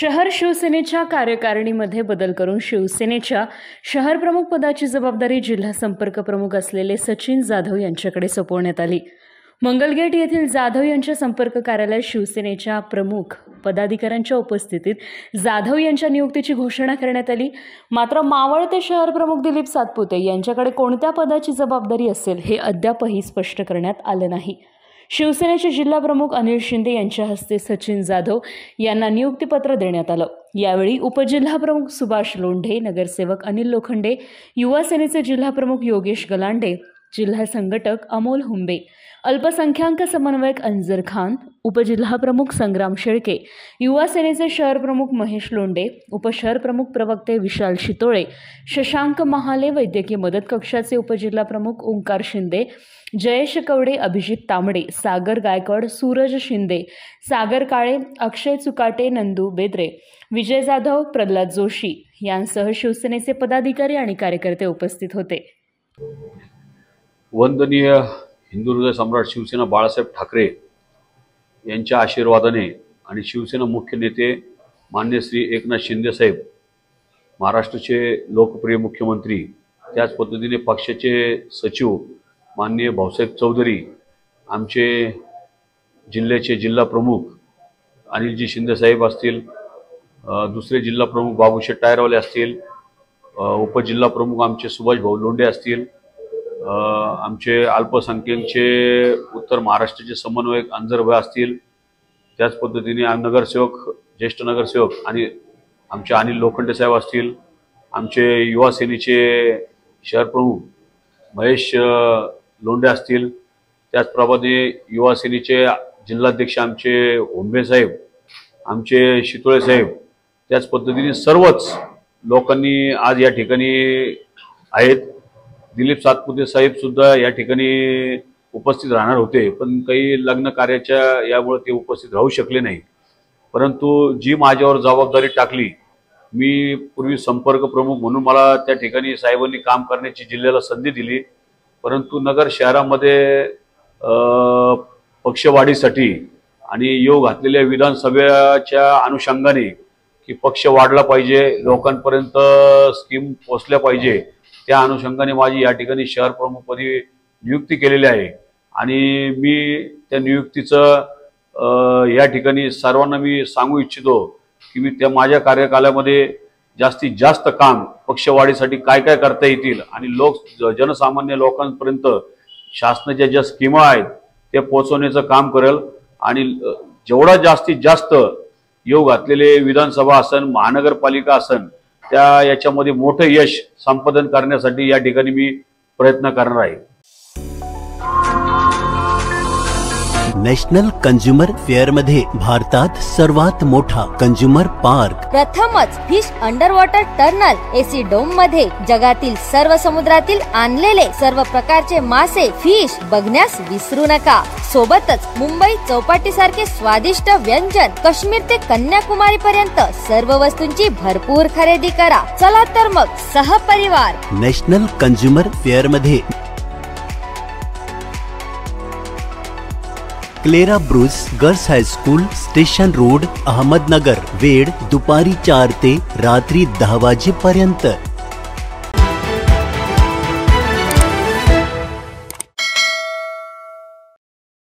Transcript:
शहर शिवसेनेच्या कार्यकारिणीमध्ये बदल करून शिवसेनेच्या शहर प्रमुख पदाची जबाबदारी जिल्हा संपर्क प्रमुख असलेले सचिन जाधव यांच्याकडे सोपवण्यात आली। मंगलगेट येथील जाधव यांच्या संपर्क कार्यालयात शिवसेनेच्या प्रमुख पदाधिकाऱ्यांच्या उपस्थितीत जाधव यांच्या नियुक्तीची घोषणा करण्यात आली। मात्र मावळते शहर प्रमुख दिलीप सातपुते यांच्याकडे कोणत्या पदाची जबाबदारी असेल हे अद्यापही स्पष्ट करण्यात आले नाही। शिवसेनेचे जिल्हा प्रमुख अनिल शिंदे यांच्या हस्ते सचिन जाधव यांना नियुक्तीपत्र देण्यात आलं। यावेळी उपजिल्हा प्रमुख सुभाष लोंढे, नगरसेवक अनिल लोखंडे, युवा सेनेचे जिल्हा प्रमुख योगेश गलांडे, जिल्हा संघटक अमोल हुंबे, अल्पसंख्याक समन्वयक अंजर खान, उपजिल्हा प्रमुख संग्राम शेळके, युवा सेनेचे शहर प्रमुख महेश लोंढे, उपशहर प्रमुख प्रवक्ते विशाल शितोळे, शशांक महाले, वैद्यकीय मदत कक्षाचे उपजिल्हा प्रमुख ओंकार शिंदे, जयेश कवडे, अभिजित तांबडे, सागर गायकवाड, सूरज शिंदे, सागर काळे, अक्षय चुकाटे, नंदू बेद्रे, विजय जाधव, प्रल्हाद जोशी यांसह शिवसेनेचे पदाधिकारी आणि कार्यकर्ते उपस्थित होते। वंदनीय हिंदू हृदय सम्राट शिवसेना बाळासाहेब ठाकरे यांच्या आशीर्वादाने आणि शिवसेना मुख्य नेते मान्य श्री एकनाथ शिंदे साहेब, महाराष्ट्राचे लोकप्रिय मुख्यमंत्री, त्याच पद्धतीने पक्षाचे सचिव माननीय भाऊसाहेब चौधरी, आमचे जिल्ह्याचे जिल्हा प्रमुख अनिलजी शिंदे साहेब असतील, दुसरे जिल्हा प्रमुख बाबूशेठ टायरवाले असतील, उपजिल्हा प्रमुख आमचे सुभाष भाऊ लोंढे असतील, आमचे अल्पसंख्याकचे उत्तर महाराष्ट्राचे समन्वयक अंजरभाई असतील, त्याच पद्धतीने नगरसेवक, ज्येष्ठ नगरसेवक आणि आमचे अनिल लोखंडे साहेब असतील, आमचे युवा सेनेचे शहर प्रमुख महेश लोंढे असतील, त्याचप्रमाणे युवा सेनेचे जिल्हाध्यक्ष आमचे हुंबे साहेब, आमचे शितोळे साहेब, त्याच पद्धतीने सर्वच लोकांनी आज या ठिकाणी आहेत। दिलीप सातपुते साहेब सुद्धा या ठिकाणी उपस्थित राहणार होते, पण काही लग्न कार्याच्या यामुळे ते उपस्थित राहू शकले नाही। परंतु जी माझ्यावर जबाबदारी टाकली, मी पूर्वी संपर्क प्रमुख म्हणून मला त्या ठिकाणी साहेबांनी काम करण्याची जिल्ह्याला संधी दिली, परंतु नगर शहरामध्ये पक्षवाढीसाठी आणि योग घातलेल्या विधानसभेच्या अनुषंगाने की पक्ष वाढला पाहिजे, लोकांपर्यंत स्कीम पोहोचल्या पाहिजे, त्या अनुषंगाने माझी या ठिकाणी शहर प्रमुखपदी नियुक्ती केलेली आहे। आणि मी त्या नियुक्तीचं या ठिकाणी सर्वांना मी सांगू इच्छितो की मी त्या माझ्या कार्यकालामध्ये जास्तीत जास्त काम पक्षवाढीसाठी काय काय करता येतील आणि जनसामान्य लोकांपर्यंत शासनाच्या ज्या स्कीमा आहेत ते पोहोचवण्याचं काम करेल। आणि जेवढा जास्तीत जास्त योग घातलेले विधानसभा असन, महानगरपालिका असन, त्या याच्यामध्ये मोठं यश संपादन करण्यासाठी या ठिकाणी मी प्रयत्न करणार आहे। नॅशनल कंझ्युमर फेअर मध्ये भारतात सर्वात मोठा कंझ्युमर पार्क, प्रथमच fish under water tunnel AC dome मध्ये जगातील सर्व समुद्रातील आणलेले सर्व प्रकारचे मासे, फिश बघण्यास विसरू नका। सोबतच मुंबई चौपाटी सारखे स्वादिष्ट व्यंजन, काश्मीर ते कन्याकुमारी पर्यंत सर्व वस्तूंची भरपूर खरेदी करा। चला तर मग सहपरिवार नॅशनल कंझ्युमर फेअर मध्ये Clara Bruce girls high school, station road, Ahmednagar. वेळ दुपारी 4 ते रात्री 10 वाजेपर्यंत।